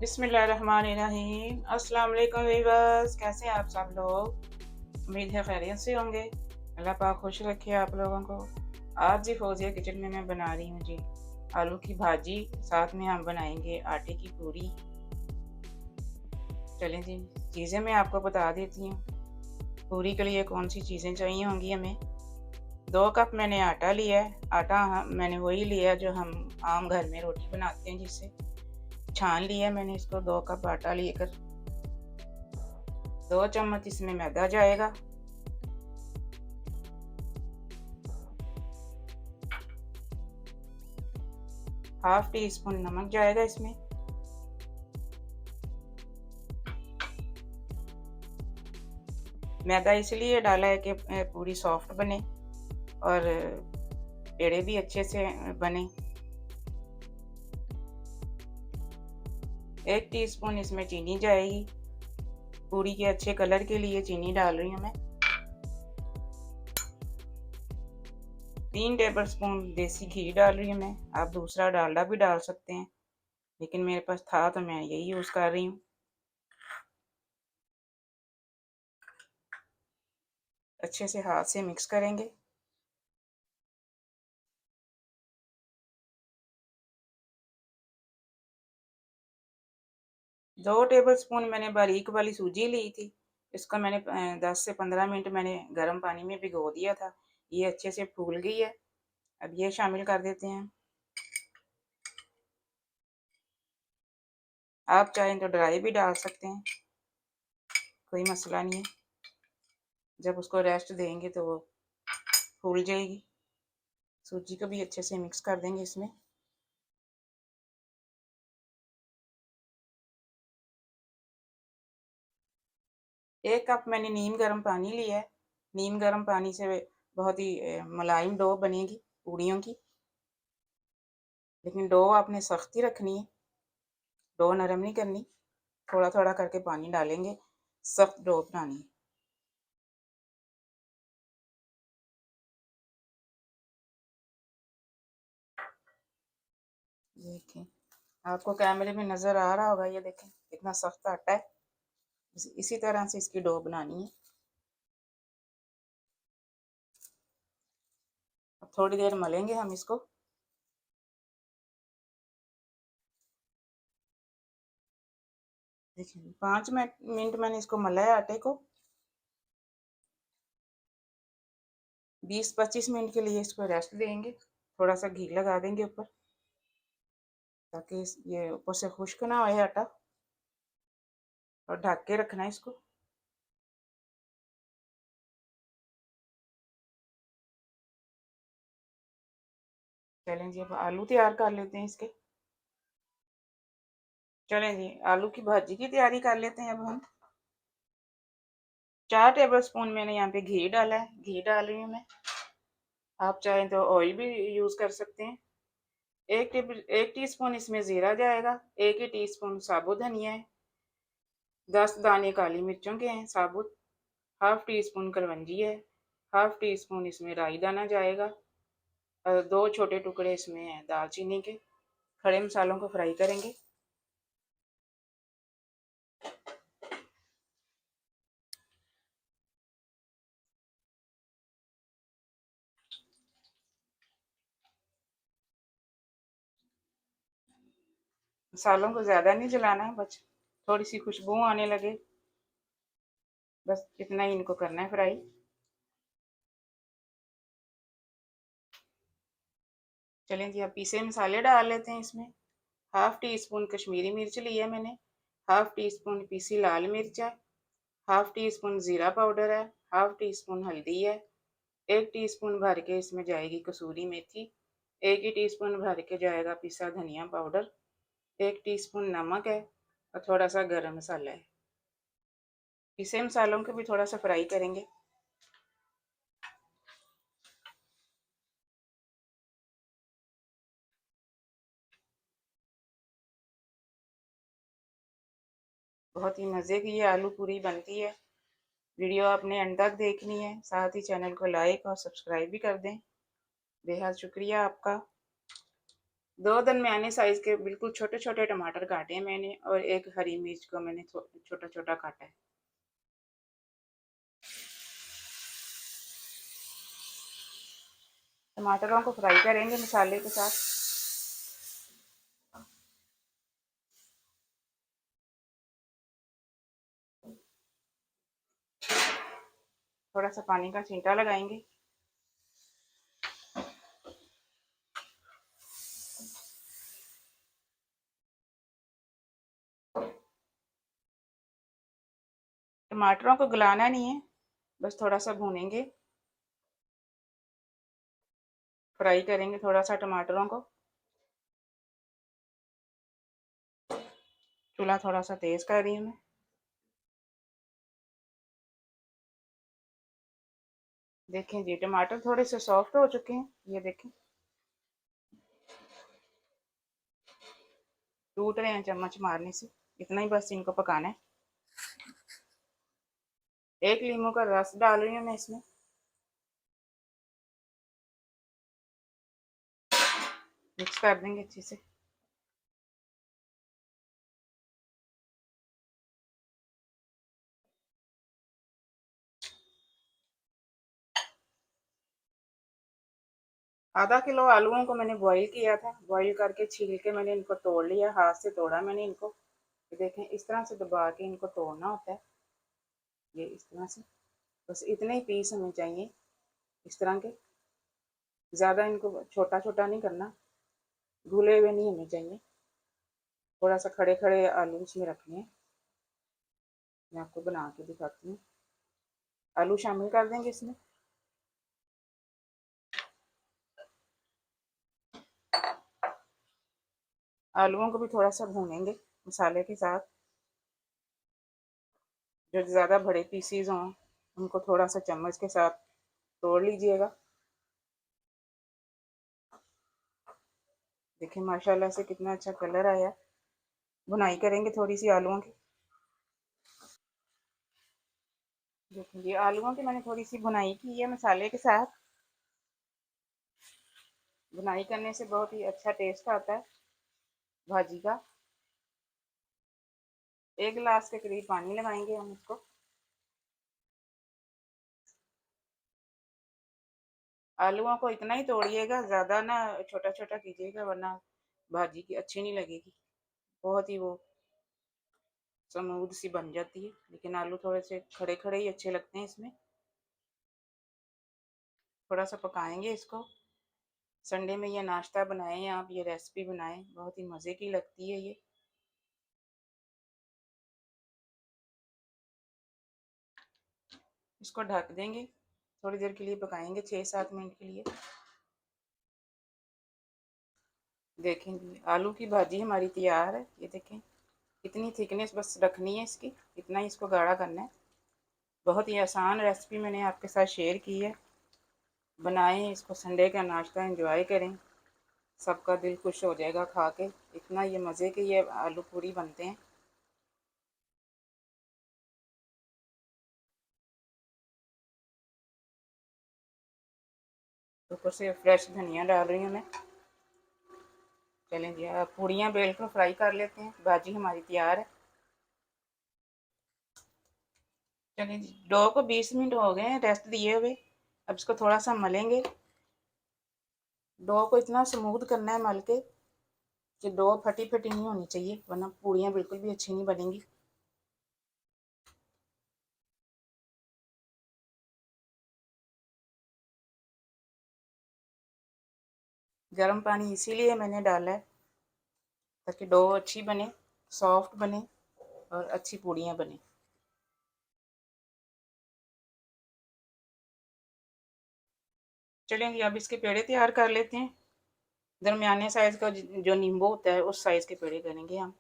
बिस्मिल्लाहिर्रहमानिर्रहीम। अस्सलाम वालेकुम वीवर्स, कैसे हैं आप सब लोग? उम्मीद है खैरियत से होंगे। अल्लाह पाक खुश रखे आप लोगों को। आज जी फौजिया किचन में मैं बना रही हूँ जी आलू की भाजी, साथ में हम बनाएंगे आटे की पूरी। चलें जी, चीज़ें मैं आपको बता देती हूँ। पूरी के लिए कौन सी चीज़ें चाहिए होंगी हमें। 2 कप मैंने आटा लिया है। आटा मैंने वही लिया जो हम आम घर में रोटी बनाते हैं, जिससे छान लिया मैंने इसको। 2 कप आटा लेकर 2 चम्मच इसमें मैदा जाएगा। हाफ टी स्पून नमक जाएगा इसमें। मैदा इसलिए डाला है कि पूरी सॉफ्ट बने और पेड़े भी अच्छे से बने। 1 टीस्पून इसमें चीनी जाएगी। पूरी के अच्छे कलर के लिए चीनी डाल रही हूँ मैं। 3 टेबलस्पून देसी घी डाल रही हूँ मैं। आप दूसरा डालडा भी डाल सकते हैं, लेकिन मेरे पास था तो मैं यही यूज़ कर रही हूँ। अच्छे से हाथ से मिक्स करेंगे। दो टेबलस्पून मैंने बारीक वाली सूजी ली थी। इसको मैंने 10 से 15 मिनट मैंने गर्म पानी में भिगो दिया था। ये अच्छे से फूल गई है। अब ये शामिल कर देते हैं। आप चाहें तो ड्राई भी डाल सकते हैं, कोई मसला नहीं है। जब उसको रेस्ट देंगे तो वो फूल जाएगी। सूजी को भी अच्छे से मिक्स कर देंगे इसमें। एक कप मैंने नीम गर्म पानी लिया है। नीम गर्म पानी से बहुत ही मुलायम डो बनेगी पूड़ियों की, लेकिन डो आपने सख्त ही रखनी है, डो नरम नहीं करनी। थोड़ा थोड़ा करके पानी डालेंगे, सख्त डो बनानी है। देखें, आपको कैमरे में नज़र आ रहा होगा, ये देखें कितना सख्त आटा है। इसी तरह से इसकी डो बनानी है। अब थोड़ी देर मलेंगे हम इसको। देखिए 5 मिनट मैंने इसको मला है आटे को। 20-25 मिनट के लिए इसको रेस्ट देंगे। थोड़ा सा घी लगा देंगे ऊपर, ताकि ये ऊपर से खुश्क ना होए आटा, और ढक के रखना है इसको। चलें जी, अब आलू तैयार कर लेते हैं इसके। चलें जी, आलू की भाजी की तैयारी कर लेते हैं अब हम। 4 टेबलस्पून मैंने यहाँ पे घी डाला है। घी डाल रही हूँ मैं। आप चाहें तो ऑयल भी यूज़ कर सकते हैं। 1 टीस्पून इसमें ज़ीरा जाएगा। 1 ही टीस्पून साबुत धनिया है। 10 दाने काली मिर्चों के हैं साबुत। हाफ टी स्पून कलवंजी है। हाफ टी स्पून इसमें राई दाना जाएगा, और 2 छोटे टुकड़े इसमें हैं दालचीनी के। खड़े मसालों को फ्राई करेंगे। मसालों को ज़्यादा नहीं जलाना है, बस थोड़ी सी खुशबू आने लगे, बस इतना ही इनको करना है फ्राई। चलें जी, अब पीसे मसाले डाल लेते हैं इसमें। हाफ टी स्पून कश्मीरी मिर्च लिया है मैंने। हाफ टी स्पून पीसी लाल मिर्च है। हाफ टी स्पून ज़ीरा पाउडर है। हाफ टी स्पून हल्दी है। 1 टीस्पून भर के इसमें जाएगी कसूरी मेथी। 1 ही टीस्पून भर के जाएगा पिसा धनिया पाउडर। 1 टीस्पून नमक है, और थोड़ा सा गरम मसाला है। पिसे मसालों को भी थोड़ा सा फ्राई करेंगे। बहुत ही मज़े की ये आलू पूरी बनती है। वीडियो आपने अंत तक देखनी है, साथ ही चैनल को लाइक और सब्सक्राइब भी कर दें। बेहद शुक्रिया आपका। 2 दरमियाने साइज़ के बिल्कुल छोटे-छोटे टमाटर काटे हैं मैंने और 1 हरी मिर्च को मैंने छोटा-छोटा काटा है। टमाटरों को फ्राई करेंगे मसाले के साथ। थोड़ा सा पानी का छींटा लगाएंगे। टमाटरों को गलाना नहीं है, बस थोड़ा सा भूनेंगे, फ्राई करेंगे थोड़ा सा टमाटरों को। चूल्हा थोड़ा सा तेज़ कर रही हूँ मैं। देखें जी, टमाटर थोड़े से सॉफ्ट हो चुके हैं, ये देखें टूट रहे हैं चम्मच मारने से। इतना ही बस इनको पकाना है। 1 लीमू का रस डाल रही हूँ मैं इसमें। मिक्स कर देंगे अच्छे से। आधा किलो आलूओं को मैंने बॉईल किया था। बॉईल करके छील के मैंने इनको तोड़ लिया, हाथ से तोड़ा मैंने इनको। देखें इस तरह से दबा के इनको तोड़ना होता है, ये इस तरह से। बस इतने ही पीस हमें चाहिए इस तरह के, ज़्यादा इनको छोटा छोटा नहीं करना, घुले हुए नहीं हमें चाहिए। थोड़ा सा खड़े खड़े आलू इसमें रखने हैं। मैं आपको बना के दिखाती हूँ। आलू शामिल कर देंगे इसमें। आलूओं को भी थोड़ा सा भूनेंगे मसाले के साथ। जो ज़्यादा बड़े पीसीज हों उनको थोड़ा सा चम्मच के साथ तोड़ लीजिएगा। देखिए माशाल्लाह से कितना अच्छा कलर आया। भुनाई करेंगे थोड़ी सी आलूओं की। देखिए ये आलूओं की मैंने थोड़ी सी भुनाई की है मसाले के साथ। भुनाई करने से बहुत ही अच्छा टेस्ट आता है भाजी का। 1 गिलास के करीब पानी लगाएंगे हम इसको। आलूओं को इतना ही तोड़िएगा, ज़्यादा ना छोटा छोटा कीजिएगा, वरना भाजी की अच्छी नहीं लगेगी। बहुत ही वो स्मूथ सी बन जाती है। लेकिन आलू थोड़े से खड़े खड़े ही अच्छे लगते हैं इसमें। थोड़ा सा पकाएंगे इसको। संडे में ये नाश्ता बनाएं आप, ये रेसिपी बनाएं, बहुत ही मज़े की लगती है ये। इसको ढक देंगे, थोड़ी देर के लिए पकाएंगे, 6-7 मिनट के लिए। देखेंगे आलू की भाजी हमारी तैयार है। ये देखें इतनी थिकनेस बस रखनी है इसकी, इतना ही इसको गाढ़ा करना है। बहुत ही आसान रेसिपी मैंने आपके साथ शेयर की है। बनाएं इसको, संडे का नाश्ता एंजॉय करें, सबका दिल खुश हो जाएगा खा के। इतना ये मज़े के ये आलू पूरी बनते हैं। ऊपर से फ्रेश धनिया डाल रही हूँ मैं। चलें जी, अब पूड़ियाँ बेल कर फ्राई कर लेते हैं। भाजी हमारी तैयार है। चलिए जी, डो को 20 मिनट हो गए हैं रेस्ट दिए हुए। अब इसको थोड़ा सा मलेंगे। डो को इतना स्मूथ करना है मल के कि डो फटी फटी नहीं होनी चाहिए, वरना पूड़ियाँ बिल्कुल भी अच्छी नहीं बनेंगी। गर्म पानी इसीलिए मैंने डाला है ताकि डो अच्छी बने, सॉफ्ट बने और अच्छी पूड़ियाँ बने। चलेंगे अब इसके पेड़े तैयार कर लेते हैं। दरमियाने साइज़ का जो नींबू होता है उस साइज़ के पेड़े करेंगे हम।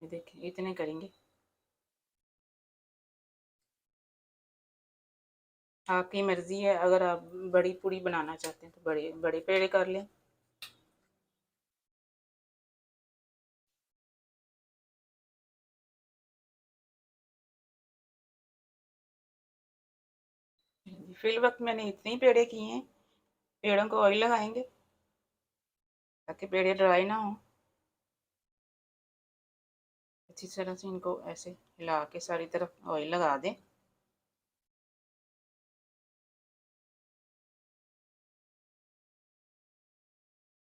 ये देखें इतने करेंगे। आपकी मर्ज़ी है, अगर आप बड़ी पूड़ी बनाना चाहते हैं तो बड़े बड़े पेड़े कर लें। फिल वक्त मैंने इतने ही पेड़े किए हैं। पेड़ों को ऑयल लगाएंगे ताकि पेड़े ड्राई ना हो। अच्छी तरह से इनको ऐसे हिला के सारी तरफ ऑयल लगा दें।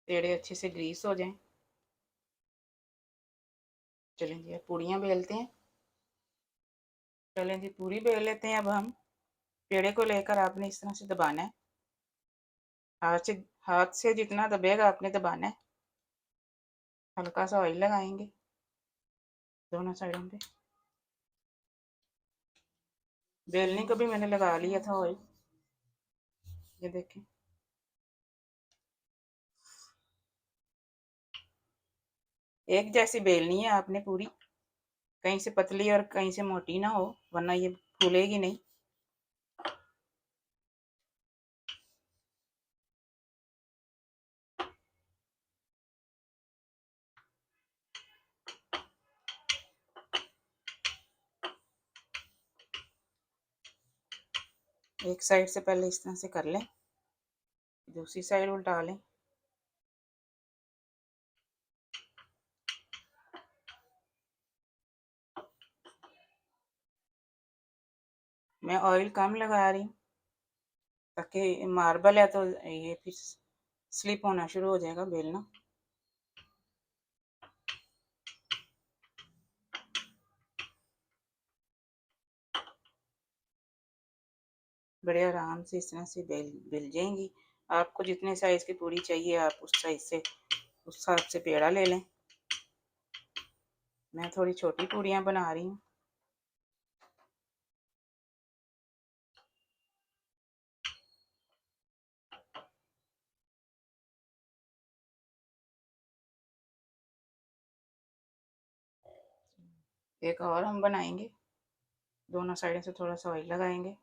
पेड़े अच्छे से ग्रीस हो जाएं। चलें जी अब पूड़ियाँ बेलते हैं। चलें जी पूरी बेल लेते हैं। अब हम पेड़े को लेकर आपने इस तरह से दबाना है। हाथ से जितना दबेगा आपने दबाना है। हल्का सा ऑयल लगाएंगे दोनों साइडों पे। बेलने को भी मैंने लगा लिया था ऑयल, ये देखें। एक जैसी बेलनी है आपने पूरी, कहीं से पतली और कहीं से मोटी ना हो, वरना ये फूलेगी नहीं। एक साइड से पहले इस तरह से कर लें, दूसरी साइड उल्टा लें। मैं ऑयल कम लगा रही हूँ ताकि मार्बल है तो ये फिर स्लिप होना शुरू हो जाएगा बेलना। बड़े आराम से इस तरह से बेल जाएंगी। आपको जितने साइज़ की पूरी चाहिए आप उस साइज से उस हिसाब से पेड़ा ले लें। मैं थोड़ी छोटी पूड़ियाँ बना रही हूँ। एक और हम बनाएंगे, दोनों साइड से थोड़ा सा ऑयल लगाएंगे।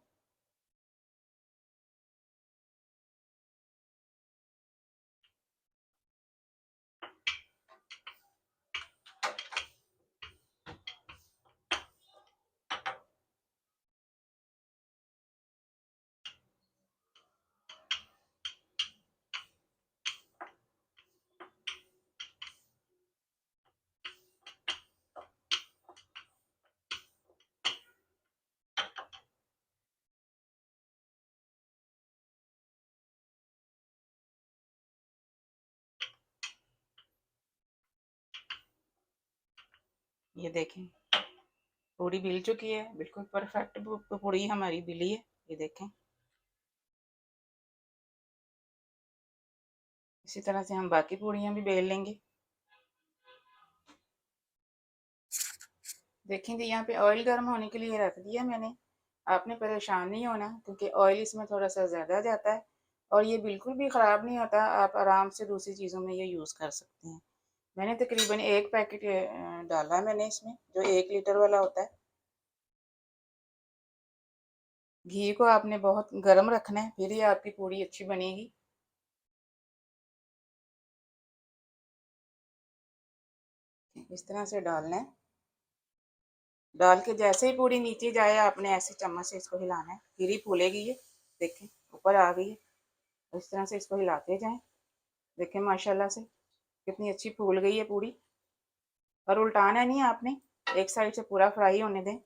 ये देखें पूड़ी बिल चुकी है, बिल्कुल परफेक्ट पूड़ी हमारी बिली है। ये देखें इसी तरह से हम बाकी पूड़ियाँ भी बेल लेंगे। देखें जी यहाँ पे ऑयल गर्म होने के लिए रख दिया मैंने। आपने परेशान नहीं होना क्योंकि ऑयल इसमें थोड़ा सा ज़्यादा जाता है और ये बिल्कुल भी ख़राब नहीं होता। आप आराम से दूसरी चीज़ों में ये यूज़ कर सकते हैं। मैंने तकरीबन एक पैकेट डाला है मैंने इसमें, जो 1 लीटर वाला होता है। घी को आपने बहुत गर्म रखना है, फिर ही आपकी पूड़ी अच्छी बनेगी। इस तरह से डालना है। डाल के जैसे ही पूड़ी नीचे जाए आपने ऐसे चम्मच से इसको हिलाना है, फिर ही फूलेगी ये। देखें ऊपर आ गई है। इस तरह से इसको हिलाते जाएं। देखें माशाल्लाह से कितनी अच्छी फूल गई है पूड़ी। और उल्टाना नहीं है आपने, एक साइड से पूरा फ्राई होने दें।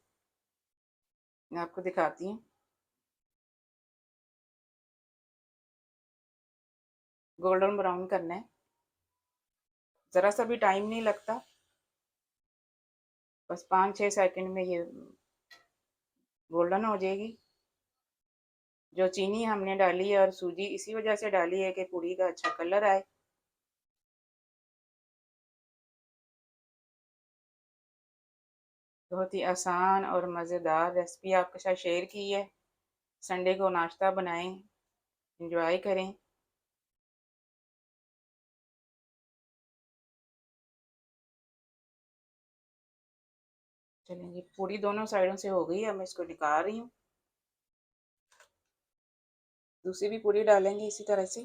मैं आपको दिखाती हूँ। गोल्डन ब्राउन करना है, ज़रा सा भी टाइम नहीं लगता, बस 5-6 सेकंड में ये गोल्डन हो जाएगी। जो चीनी हमने डाली है और सूजी इसी वजह से डाली है कि पूड़ी का अच्छा कलर आए। बहुत ही आसान और मज़ेदार रेसिपी आपके साथ शेयर की है। संडे को नाश्ता बनाएं, इंजॉय करें। चलें जी पूड़ी दोनों साइडों से हो गई है, मैं इसको निकाल रही हूँ। दूसरी भी पूड़ी डालेंगे इसी तरह से।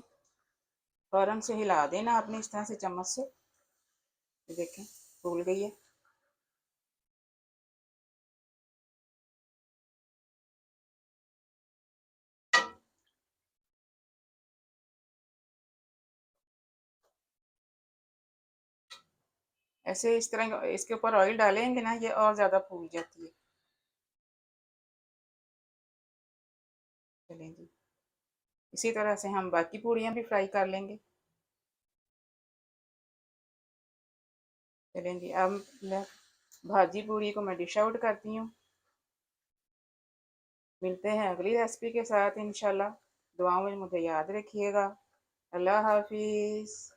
फ़ौरन से हिला देना आपने इस तरह से चम्मच से। ये देखें फूल गई है। ऐसे इस तरह इसके ऊपर ऑयल डालेंगे ना, ये और ज़्यादा फूल जाती है। चलें जी, इसी तरह से हम बाकी पूड़ियाँ भी फ्राई कर लेंगे। चलें जी, अब भाजी पूड़ी को मैं डिश आउट करती हूँ। मिलते हैं अगली रेसिपी के साथ इंशाल्लाह। दुआओं में मुझे याद रखिएगा। अल्लाह हाफिज़।